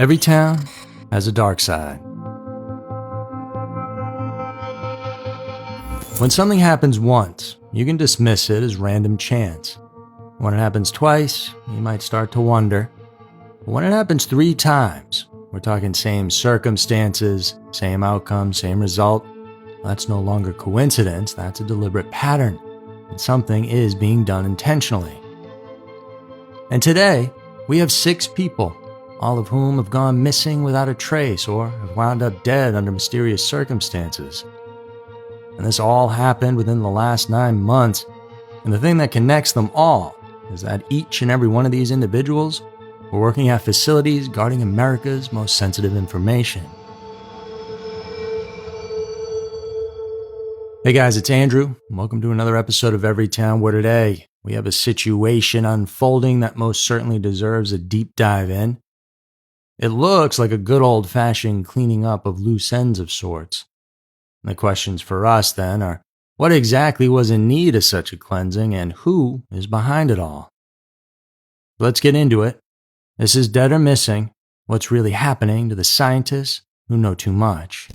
Every town has a dark side. When something happens once, you can dismiss it as random chance. When it happens twice, you might start to wonder. But when it happens 3 times, we're talking same circumstances, same outcome, same result. That's no longer coincidence, that's a deliberate pattern. And something is being done intentionally. And today, we have 6 people, all of whom have gone missing without a trace or have wound up dead under mysterious circumstances. And this all happened within the last 9 months, and the thing that connects them all is that each and every one of these individuals were working at facilities guarding America's most sensitive information. Hey guys, it's Andrew. Welcome to another episode of Everytown, where today we have a situation unfolding that most certainly deserves a deep dive in. It looks like a good old-fashioned cleaning up of loose ends of sorts. And the questions for us then are, what exactly was in need of such a cleansing and who is behind it all? Let's get into it. This is Dead or Missing, what's really happening to the scientists who know too much.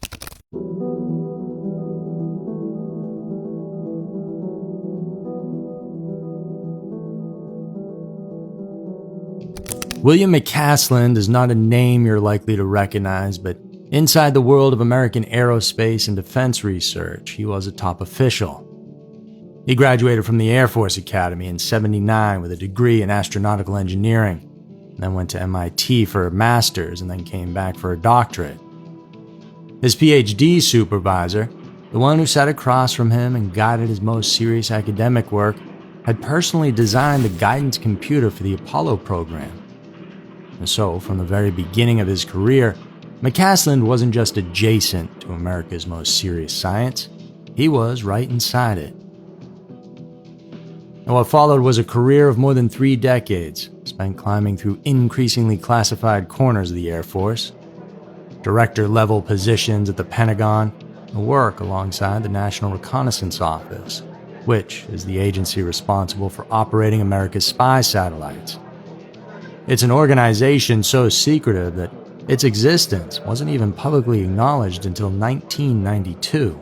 William McCasland is not a name you're likely to recognize, but inside the world of American aerospace and defense research, he was a top official. He graduated from the Air Force Academy in '79 with a degree in astronautical engineering, then went to MIT for a master's and then came back for a doctorate. His PhD supervisor, the one who sat across from him and guided his most serious academic work, had personally designed the guidance computer for the Apollo program. And so, from the very beginning of his career, McCasland wasn't just adjacent to America's most serious science, he was right inside it. And what followed was a career of more than 3 decades, spent climbing through increasingly classified corners of the Air Force, director-level positions at the Pentagon, and work alongside the National Reconnaissance Office, which is the agency responsible for operating America's spy satellites. It's an organization so secretive that its existence wasn't even publicly acknowledged until 1992.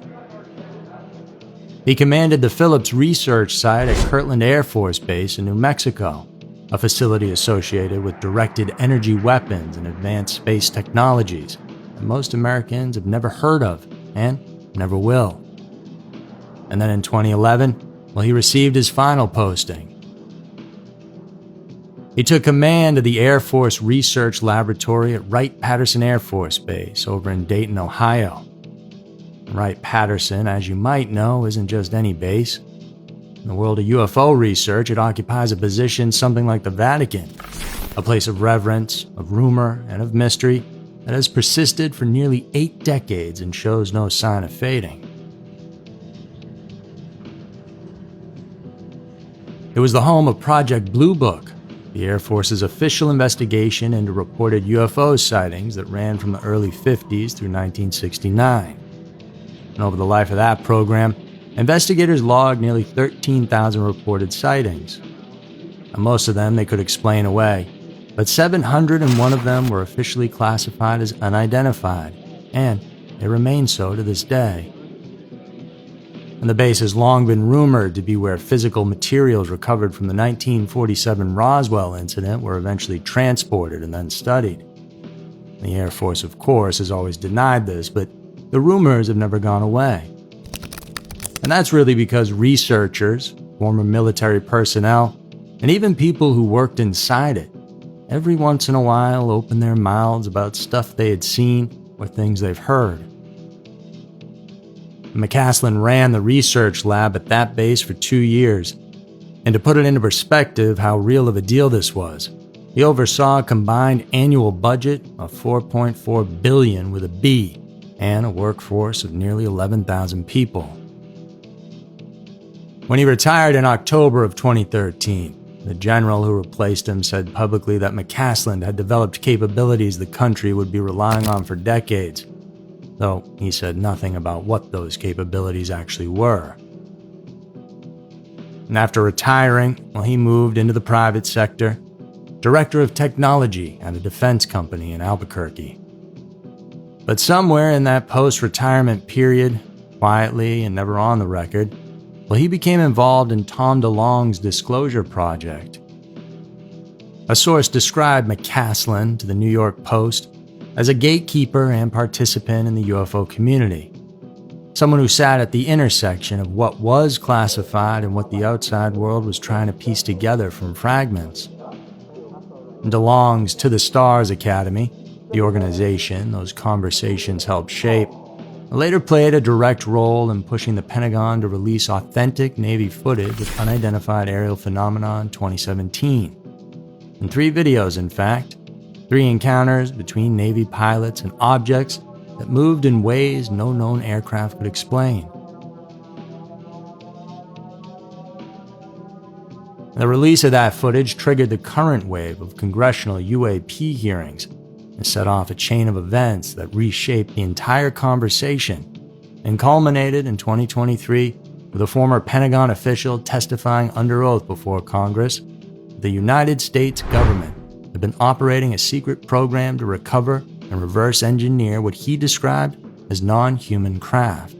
He commanded the Phillips Research Site at Kirtland Air Force Base in New Mexico, a facility associated with directed energy weapons and advanced space technologies that most Americans have never heard of and never will. And then in 2011, he received his final posting. He took command of the Air Force Research Laboratory at Wright-Patterson Air Force Base over in Dayton, Ohio. Wright-Patterson, as you might know, isn't just any base. In the world of UFO research, it occupies a position something like the Vatican, a place of reverence, of rumor, and of mystery that has persisted for nearly 8 decades and shows no sign of fading. It was the home of Project Blue Book, the Air Force's official investigation into reported UFO sightings that ran from the early 50s through 1969. And over the life of that program, investigators logged nearly 13,000 reported sightings. And most of them they could explain away, but 701 of them were officially classified as unidentified, and they remain so to this day. And the base has long been rumored to be where physical materials recovered from the 1947 Roswell incident were eventually transported and then studied. The Air Force, of course, has always denied this, but the rumors have never gone away. And that's really because researchers, former military personnel, and even people who worked inside it, every once in a while open their mouths about stuff they had seen or things they've heard. McCasland ran the research lab at that base for 2 years, and to put it into perspective how real of a deal this was, he oversaw a combined annual budget of $4.4 billion with a B, and a workforce of nearly 11,000 people. When he retired in October of 2013, the general who replaced him said publicly that McCasland had developed capabilities the country would be relying on for decades, though he said nothing about what those capabilities actually were. And after retiring, he moved into the private sector, director of technology at a defense company in Albuquerque. But somewhere in that post-retirement period, quietly and never on the record, he became involved in Tom DeLonge's disclosure project. A source described McCaslin to the New York Post as a gatekeeper and participant in the UFO community, someone who sat at the intersection of what was classified and what the outside world was trying to piece together from fragments. DeLonge's To the Stars Academy, the organization those conversations helped shape, later played a direct role in pushing the Pentagon to release authentic Navy footage of unidentified aerial phenomena in 2017. In 3 videos, in fact, 3 encounters between Navy pilots and objects that moved in ways no known aircraft could explain. The release of that footage triggered the current wave of congressional UAP hearings and set off a chain of events that reshaped the entire conversation and culminated in 2023 with a former Pentagon official testifying under oath before Congress that the United States government had been operating a secret program to recover and reverse engineer what he described as non-human craft.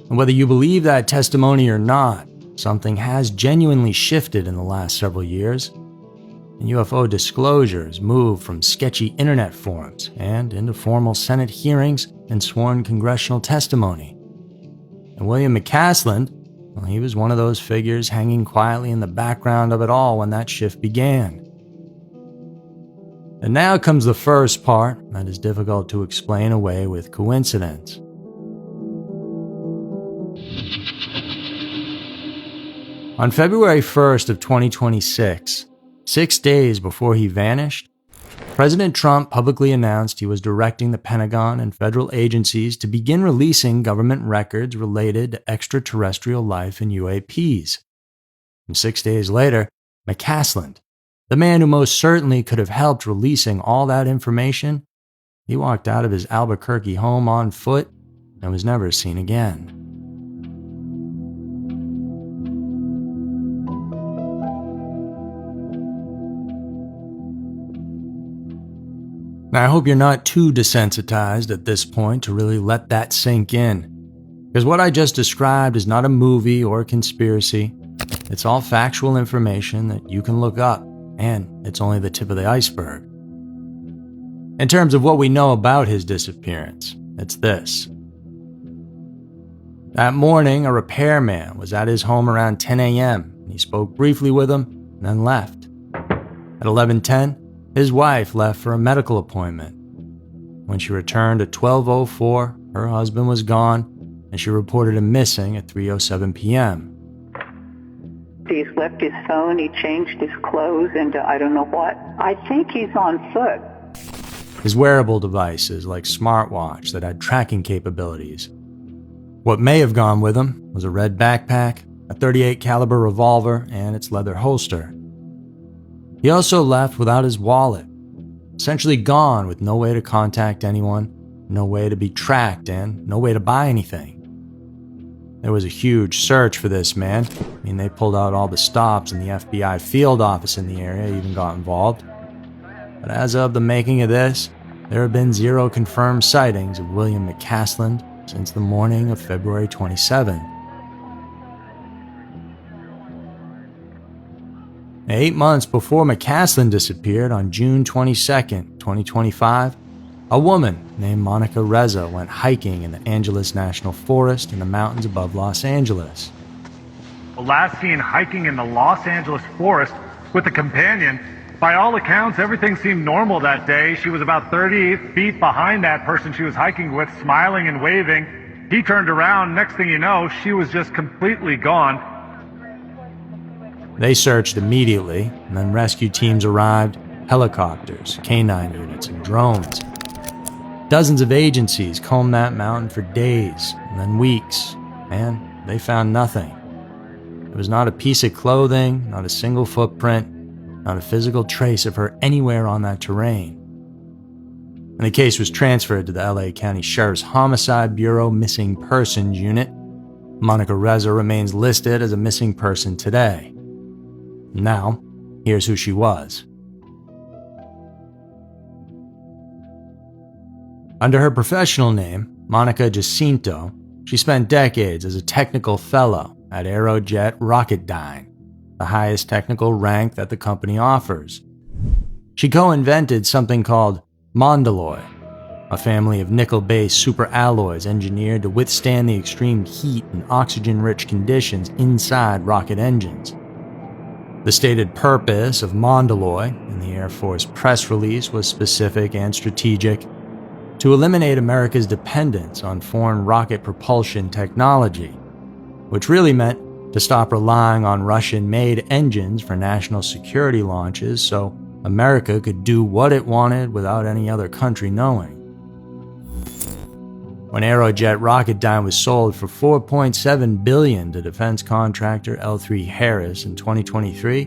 And whether you believe that testimony or not, something has genuinely shifted in the last several years, and UFO disclosures moved from sketchy internet forums and into formal Senate hearings and sworn congressional testimony. And William McCaslin, well, he was one of those figures hanging quietly in the background of it all when that shift began. And now comes the first part that is difficult to explain away with coincidence. On February 1st of 2026, 6 days before he vanished, President Trump publicly announced he was directing the Pentagon and federal agencies to begin releasing government records related to extraterrestrial life in UAPs. And 6 days later, McCaslin, the man who most certainly could have helped releasing all that information, he walked out of his Albuquerque home on foot and was never seen again. Now, I hope you're not too desensitized at this point to really let that sink in, because what I just described is not a movie or a conspiracy. It's all factual information that you can look up, and it's only the tip of the iceberg. In terms of what we know about his disappearance, it's this. That morning, a repairman was at his home around 10 a.m. He spoke briefly with him and then left. At 11:10, his wife left for a medical appointment. When she returned at 12:04, her husband was gone, and she reported him missing at 3:07 p.m. He's left his phone, he changed his clothes into I don't know what. I think he's on foot. His wearable devices like smartwatch that had tracking capabilities. What may have gone with him was a red backpack, a .38 caliber revolver, and its leather holster. He also left without his wallet, essentially gone with no way to contact anyone, no way to be tracked, and no way to buy anything. There was a huge search for this man. They pulled out all the stops, and the FBI field office in the area even got involved. But as of the making of this, there have been 0 confirmed sightings of William McCaslin since the morning of February 27. 8 months before McCaslin disappeared on June 22, 2025, a woman named Monica Reza went hiking in the Angeles National Forest in the mountains above Los Angeles. Last seen hiking in the Los Angeles forest with a companion. By all accounts, everything seemed normal that day. She was about 30 feet behind that person she was hiking with, smiling and waving. He turned around. Next thing you know, she was just completely gone. They searched immediately, and then rescue teams arrived, helicopters, canine units, and drones. Dozens of agencies combed that mountain for days, and then weeks, and they found nothing. There was not a piece of clothing, not a single footprint, not a physical trace of her anywhere on that terrain. And the case was transferred to the LA County Sheriff's Homicide Bureau Missing Persons Unit. Monica Reza remains listed as a missing person today. Now, Here's who she was. Under her professional name, Monica Jacinto, she spent decades as a technical fellow at Aerojet Rocketdyne, the highest technical rank that the company offers. She co-invented something called Mondalloy, a family of nickel-based superalloys engineered to withstand the extreme heat and oxygen-rich conditions inside rocket engines. The stated purpose of Mondalloy in the Air Force press release was specific and strategic: to eliminate America's dependence on foreign rocket propulsion technology, which really meant to stop relying on Russian-made engines for national security launches so America could do what it wanted without any other country knowing. When Aerojet Rocketdyne was sold for $4.7 billion to defense contractor L3 Harris in 2023,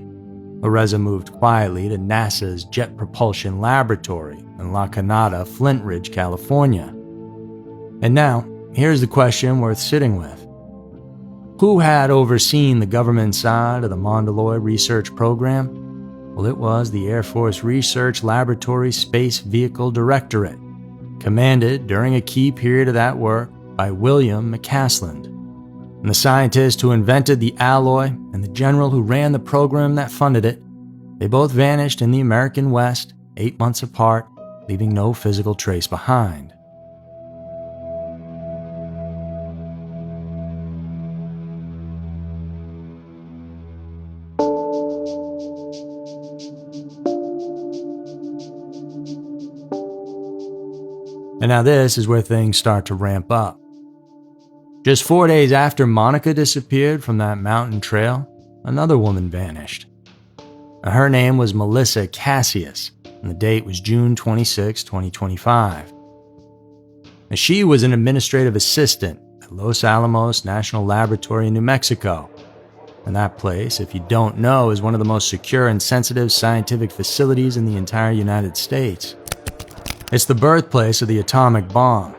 Oreza moved quietly to NASA's Jet Propulsion Laboratory in La Canada, Flint Ridge, California. And now, here's the question worth sitting with. Who had overseen the government side of the Mondalloy research program? Well, it was the Air Force Research Laboratory Space Vehicle Directorate, commanded during a key period of that work by William McCasland. And the scientist who invented the alloy and the general who ran the program that funded it, they both vanished in the American West 8 months apart, leaving no physical trace behind. And now this is where things start to ramp up. Just 4 days after Monica disappeared from that mountain trail, another woman vanished. Now, her name was Melissa Cassius, and the date was June 26, 2025. Now, she was an administrative assistant at Los Alamos National Laboratory in New Mexico. And that place, if you don't know, is one of the most secure and sensitive scientific facilities in the entire United States. It's the birthplace of the atomic bomb,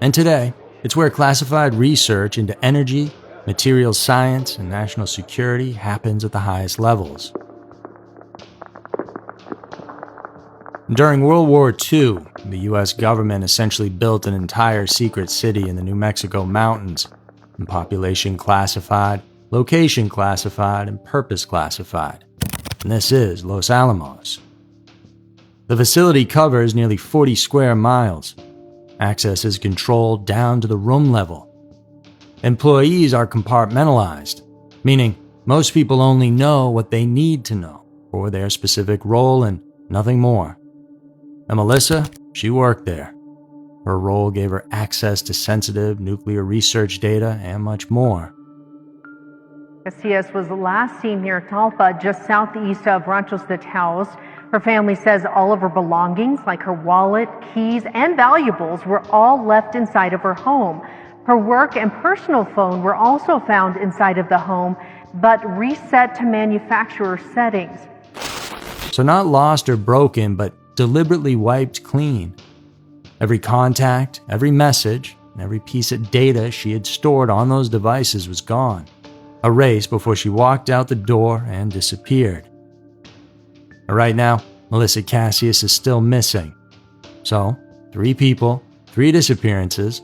and today, it's where classified research into energy, materials science, and national security happens at the highest levels. During World War II, the US government essentially built an entire secret city in the New Mexico mountains, and population classified, location classified, and purpose classified. And this is Los Alamos. The facility covers nearly 40 square miles. Access is controlled down to the room level. Employees are compartmentalized, meaning most people only know what they need to know for their specific role and nothing more. And Melissa, she worked there. Her role gave her access to sensitive nuclear research data and much more. Casillas was last seen near Talpa, just southeast of Ranchos de Taos. Her family says all of her belongings, like her wallet, keys, and valuables, were all left inside of her home. Her work and personal phone were also found inside of the home, but reset to manufacturer settings. So not lost or broken, but deliberately wiped clean. Every contact, every message, and every piece of data she had stored on those devices was gone, erased before she walked out the door and disappeared. Right now, Melissa Cassius is still missing. So, 3 people, 3 disappearances,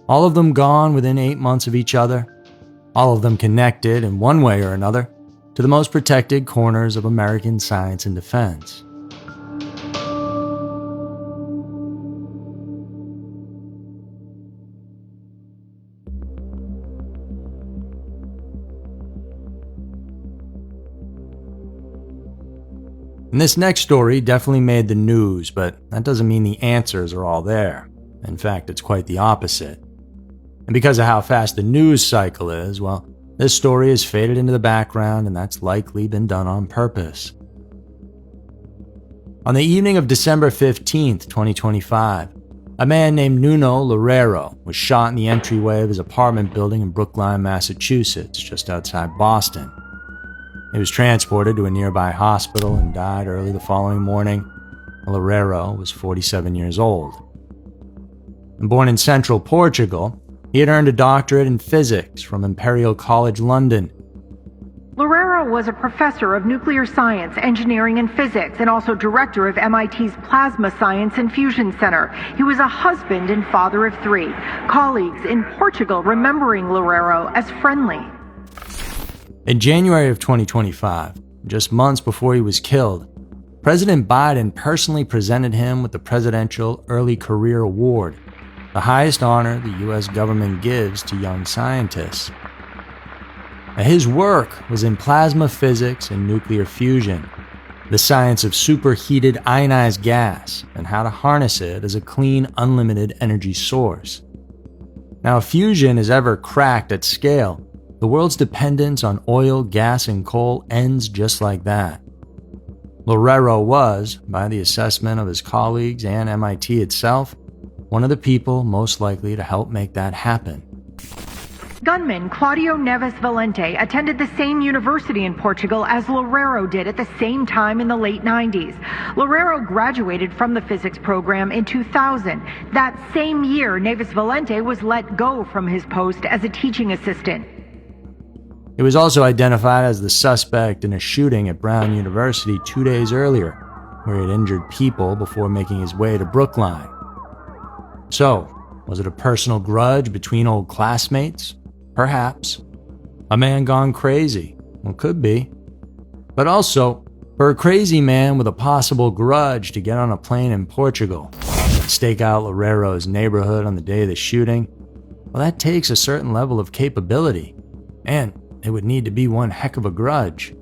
all of them gone within 8 months of each other, all of them connected in one way or another to the most protected corners of American science and defense. And this next story definitely made the news, but that doesn't mean the answers are all there. In fact, it's quite the opposite. And because of how fast the news cycle is, well, this story has faded into the background, and that's likely been done on purpose. On the evening of December 15th, 2025, a man named Nuno Loureiro was shot in the entryway of his apartment building in Brookline, Massachusetts, just outside Boston. He was transported to a nearby hospital and died early the following morning. Loureiro was 47 years old. And born in central Portugal, he had earned a doctorate in physics from Imperial College London. Loureiro was a professor of nuclear science, engineering, and physics, and also director of MIT's Plasma Science and Fusion Center. He was a husband and father of 3. Colleagues in Portugal remembering Loureiro as friendly. In January of 2025, just months before he was killed, President Biden personally presented him with the Presidential Early Career Award, the highest honor the U.S. government gives to young scientists. His work was in plasma physics and nuclear fusion, the science of superheated ionized gas and how to harness it as a clean, unlimited energy source. Now, if fusion is ever cracked at scale, the world's dependence on oil, gas, and coal ends just like that. Loureiro was, by the assessment of his colleagues and MIT itself, one of the people most likely to help make that happen. Gunman Claudio Neves Valente attended the same university in Portugal as Loureiro did at the same time in the late 90s. Loureiro graduated from the physics program in 2000. That same year, Neves Valente was let go from his post as a teaching assistant. He was also identified as the suspect in a shooting at Brown University 2 days earlier, where he had injured people before making his way to Brookline. So, was it a personal grudge between old classmates? Perhaps. A man gone crazy? Well, could be. But also, for a crazy man with a possible grudge to get on a plane in Portugal, stake out Loureiro's neighborhood on the day of the shooting, well, that takes a certain level of capability, and it would need to be one heck of a grudge.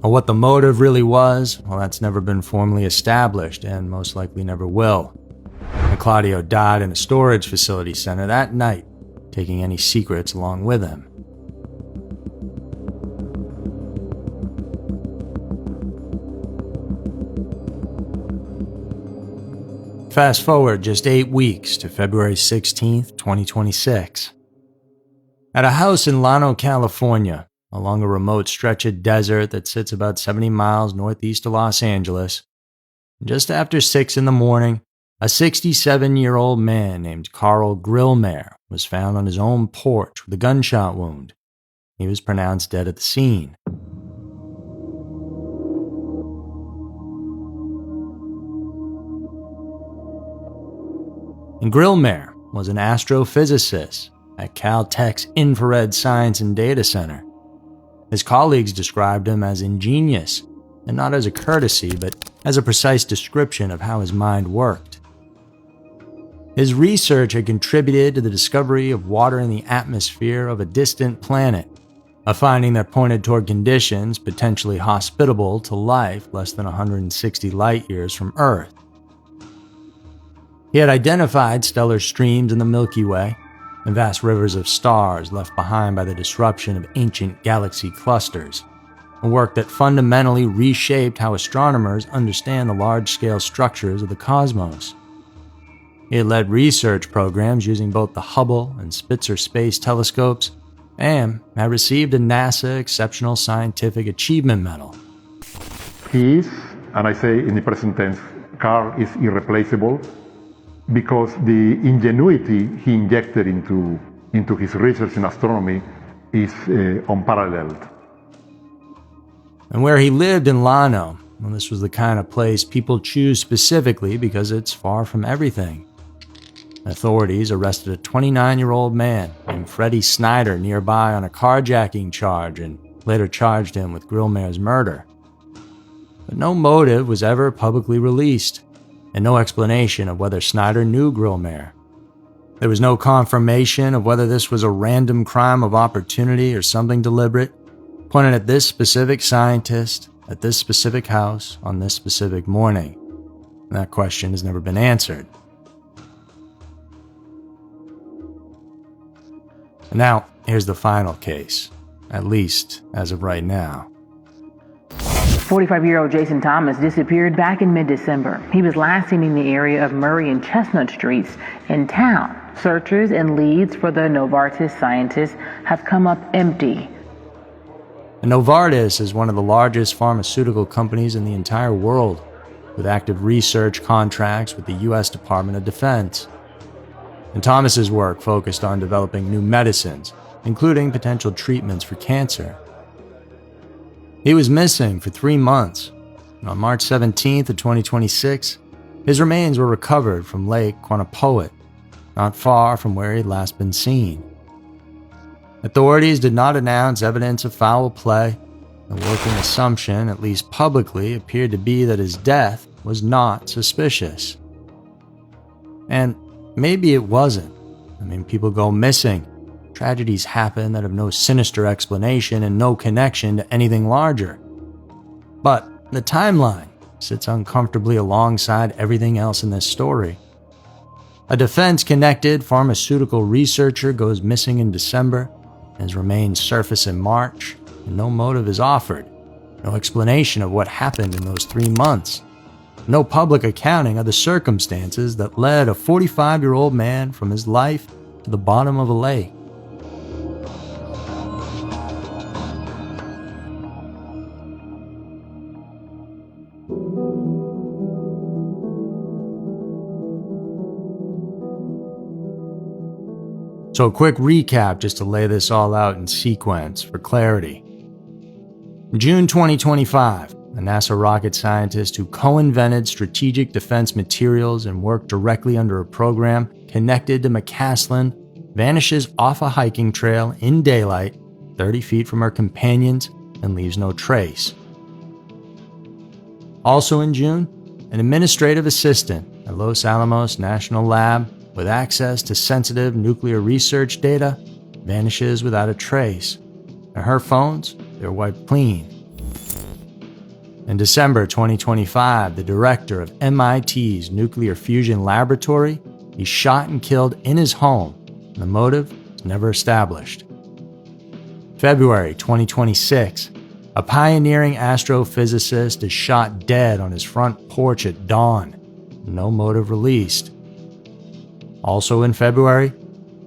Or what the motive really was, well, that's never been formally established and most likely never will. And Claudio died in a storage facility center that night, taking any secrets along with him. Fast forward just 8 weeks to February 16th, 2026. At a house in Llano, California, along a remote stretch of desert that sits about 70 miles northeast of Los Angeles, just after 6 in the morning, a 67-year-old man named Carl Grillmair was found on his own porch with a gunshot wound. He was pronounced dead at the scene. And Grillmair was an astrophysicist at Caltech's Infrared Science and Data Center. His colleagues described him as ingenious, and not as a courtesy, but as a precise description of how his mind worked. His research had contributed to the discovery of water in the atmosphere of a distant planet, a finding that pointed toward conditions potentially hospitable to life less than 160 light-years from Earth. He had identified stellar streams in the Milky Way and vast rivers of stars left behind by the disruption of ancient galaxy clusters, a work that fundamentally reshaped how astronomers understand the large-scale structures of the cosmos. He had led research programs using both the Hubble and Spitzer space telescopes and had received a NASA Exceptional Scientific Achievement Medal. He is, and I say in the present tense, Carl is irreplaceable because the ingenuity he injected into his research in astronomy is unparalleled. And where he lived in Llano, well, this was the kind of place people choose specifically because it's far from everything. Authorities arrested a 29-year-old man named Freddie Snyder nearby on a carjacking charge and later charged him with Grillmair's murder. But no motive was ever publicly released, and no explanation of whether Snyder knew Grillmair. There was no confirmation of whether this was a random crime of opportunity or something deliberate, pointed at this specific scientist, at this specific house, on this specific morning. And that question has never been answered. And now, here's the final case, at least as of right now. 45-year-old Jason Thomas disappeared back in mid-December. He was last seen in the area of Murray and Chestnut Streets in town. Searches and leads for the Novartis scientist have come up empty. And Novartis is one of the largest pharmaceutical companies in the entire world, with active research contracts with the U.S. Department of Defense. And Thomas's work focused on developing new medicines including potential treatments for cancer. He was missing for 3 months, and on March 17th of 2026, his remains were recovered from Lake Quannapowitt, not far from where he'd last been seen. Authorities did not announce evidence of foul play. The working assumption, at least publicly, appeared to be that his death was not suspicious. And maybe it wasn't. I mean, people go missing. Tragedies happen that have no sinister explanation and no connection to anything larger. But the timeline sits uncomfortably alongside everything else in this story. A defense-connected pharmaceutical researcher goes missing in December, and his remains surface in March, and no motive is offered. No explanation of what happened in those 3 months. No public accounting of the circumstances that led a 45-year-old man from his life to the bottom of a lake. So a quick recap just to lay this all out in sequence for clarity. In June 2025, a NASA rocket scientist who co-invented strategic defense materials and worked directly under a program connected to McCaslin vanishes off a hiking trail in daylight 30 feet from her companions and leaves no trace. Also in June, an administrative assistant at Los Alamos National Lab with access to sensitive nuclear research data vanishes without a trace, and her phones, they're wiped clean. In December 2025, the director of MIT's Nuclear Fusion Laboratory is shot and killed in his home, and the motive is never established. February 2026, a pioneering astrophysicist is shot dead on his front porch at dawn, no motive released. Also in February,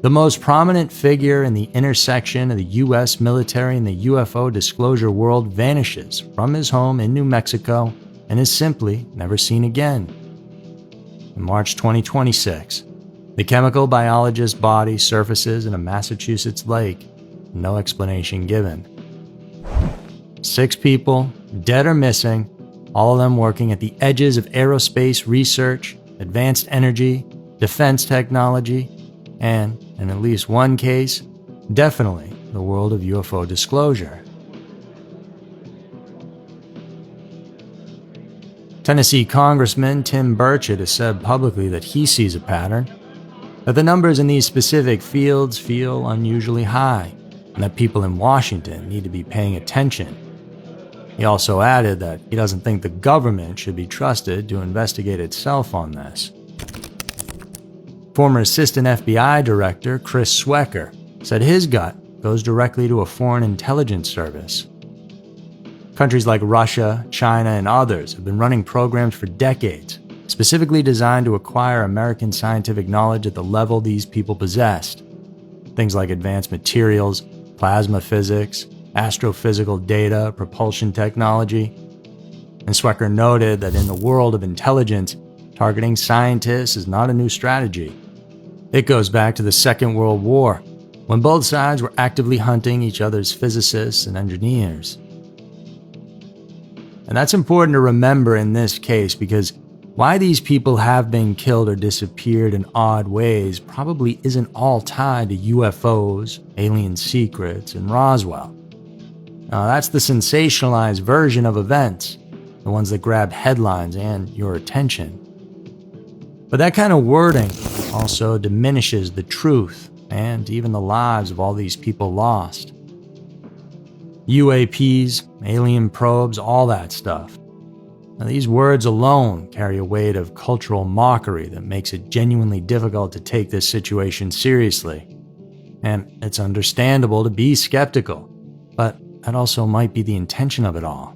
the most prominent figure in the intersection of the U.S. military and the UFO disclosure world vanishes from his home in New Mexico and is simply never seen again. In March 2026, the chemical biologist's body surfaces in a Massachusetts lake, no explanation given. 6 people, dead or missing, all of them working at the edges of aerospace research, advanced energy, defense technology, and, in at least one case, definitely the world of UFO disclosure. Tennessee Congressman Tim Burchett has said publicly that he sees a pattern, that the numbers in these specific fields feel unusually high, and that people in Washington need to be paying attention. He also added that he doesn't think the government should be trusted to investigate itself on this. Former Assistant FBI Director Chris Swecker said his gut goes directly to a foreign intelligence service. Countries like Russia, China, and others have been running programs for decades, specifically designed to acquire American scientific knowledge at the level these people possessed. Things like advanced materials, plasma physics, astrophysical data, propulsion technology. And Swecker noted that in the world of intelligence, targeting scientists is not a new strategy. It goes back to the Second World War, when both sides were actively hunting each other's physicists and engineers. And that's important to remember in this case because why these people have been killed or disappeared in odd ways probably isn't all tied to UFOs, alien secrets, and Roswell. Now, that's the sensationalized version of events, the ones that grab headlines and your attention. But that kind of wording also diminishes the truth and even the lives of all these people lost. UAPs, alien probes, all that stuff. Now, these words alone carry a weight of cultural mockery that makes it genuinely difficult to take this situation seriously. And it's understandable to be skeptical, but that also might be the intention of it all.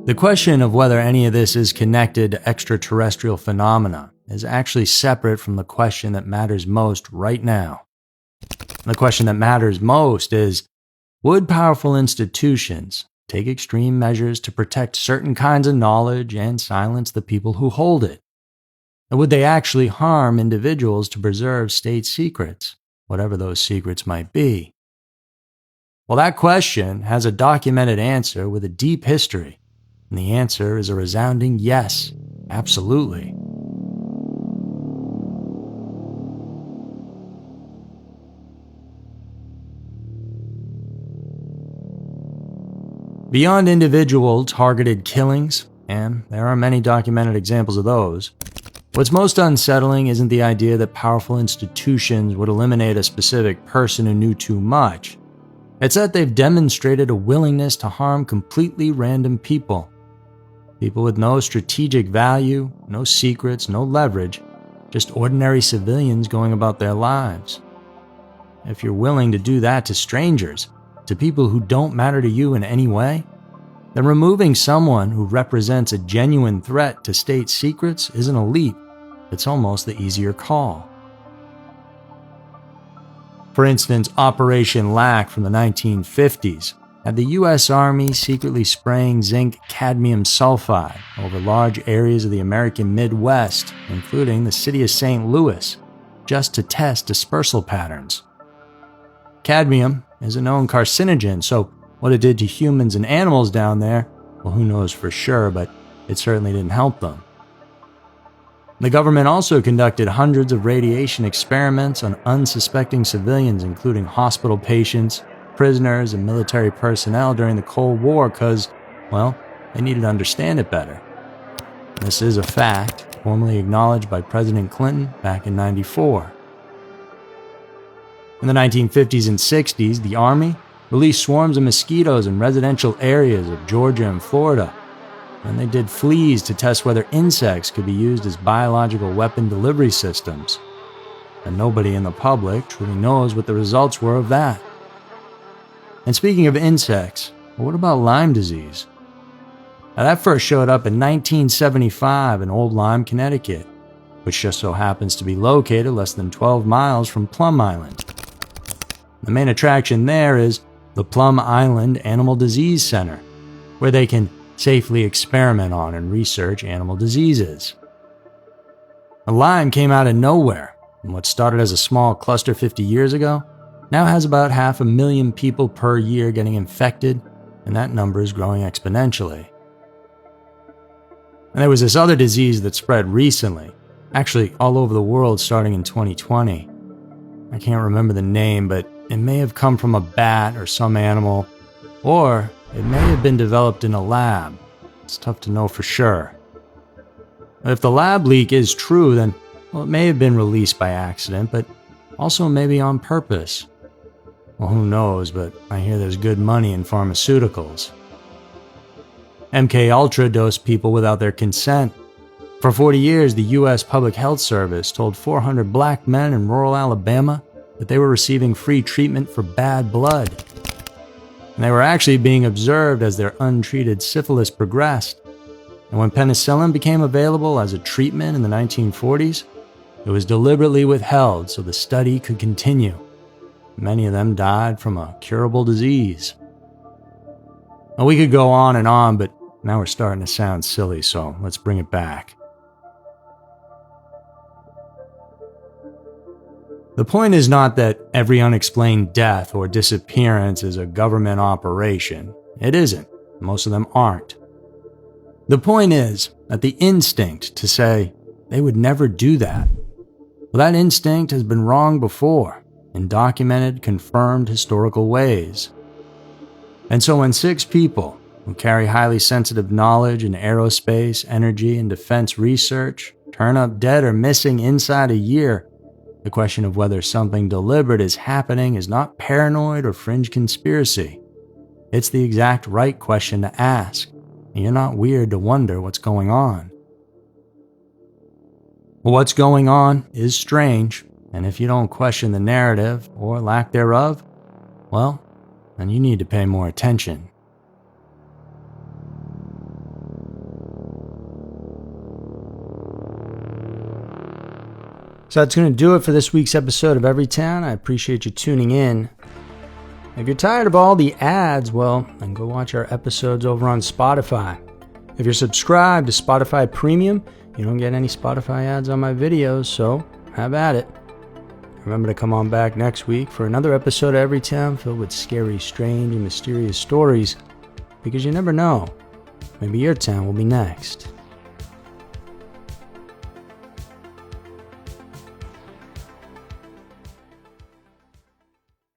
The question of whether any of this is connected to extraterrestrial phenomena is actually separate from the question that matters most right now. The question that matters most is, would powerful institutions take extreme measures to protect certain kinds of knowledge and silence the people who hold it? And would they actually harm individuals to preserve state secrets, whatever those secrets might be? Well, that question has a documented answer with a deep history, and the answer is a resounding yes, absolutely. Beyond individual targeted killings, and there are many documented examples of those, what's most unsettling isn't the idea that powerful institutions would eliminate a specific person who knew too much. It's that they've demonstrated a willingness to harm completely random people. People with no strategic value, no secrets, no leverage, just ordinary civilians going about their lives. If you're willing to do that to strangers, to people who don't matter to you in any way, then removing someone who represents a genuine threat to state secrets isn't a leap, it's almost the easier call. For instance, Operation Lac from the 1950s had the US Army secretly spraying zinc cadmium sulfide over large areas of the American Midwest, including the city of St. Louis, just to test dispersal patterns. Cadmium is a known carcinogen, so what it did to humans and animals down there, well, who knows for sure, but it certainly didn't help them. The government also conducted hundreds of radiation experiments on unsuspecting civilians, including hospital patients, prisoners, and military personnel during the Cold War because, well, they needed to understand it better. This is a fact, formally acknowledged by President Clinton back in '94. In the 1950s and 60s, the Army released swarms of mosquitoes in residential areas of Georgia and Florida, and they did fleas to test whether insects could be used as biological weapon delivery systems. And nobody in the public truly knows what the results were of that. And speaking of insects, what about Lyme disease? Now, that first showed up in 1975 in Old Lyme, Connecticut, which just so happens to be located less than 12 miles from Plum Island. The main attraction there is the Plum Island Animal Disease Center, where they can safely experiment on and research animal diseases. Lyme came out of nowhere, and what started as a small cluster 50 years ago now has about 500,000 people per year getting infected, and that number is growing exponentially. And there was this other disease that spread recently, actually all over the world starting in 2020. I can't remember the name, but it may have come from a bat or some animal, or it may have been developed in a lab. It's tough to know for sure. But if the lab leak is true, then, well, it may have been released by accident, but also maybe on purpose. Well, who knows, but I hear there's good money in pharmaceuticals. MK Ultra dosed people without their consent. For 40 years, the U.S. Public Health Service told 400 black men in rural Alabama that they were receiving free treatment for bad blood. And they were actually being observed as their untreated syphilis progressed. And when penicillin became available as a treatment in the 1940s, it was deliberately withheld so the study could continue. Many of them died from a curable disease. Now, we could go on, but now we're starting to sound silly, so let's bring it back. The point is not that every unexplained death or disappearance is a government operation. It isn't. Most of them aren't. The point is that the instinct to say they would never do that, well, that instinct has been wrong before in documented, confirmed historical ways. And so when 6 people who carry highly sensitive knowledge in aerospace, energy, and defense research turn up dead or missing inside a year, the question of whether something deliberate is happening is not paranoid or fringe conspiracy. It's the exact right question to ask, and you're not weird to wonder what's going on. Well, what's going on is strange, and if you don't question the narrative or lack thereof, well, then you need to pay more attention. So that's going to do it for this week's episode of Everytown. I appreciate you tuning in. If you're tired of all the ads, well, then go watch our episodes over on Spotify. If you're subscribed to Spotify Premium, You don't get any Spotify ads on my videos, so have at it. Remember to come on back next week for another episode of Every Town filled with scary, strange, and mysterious stories, because you never know. Maybe your town will be next.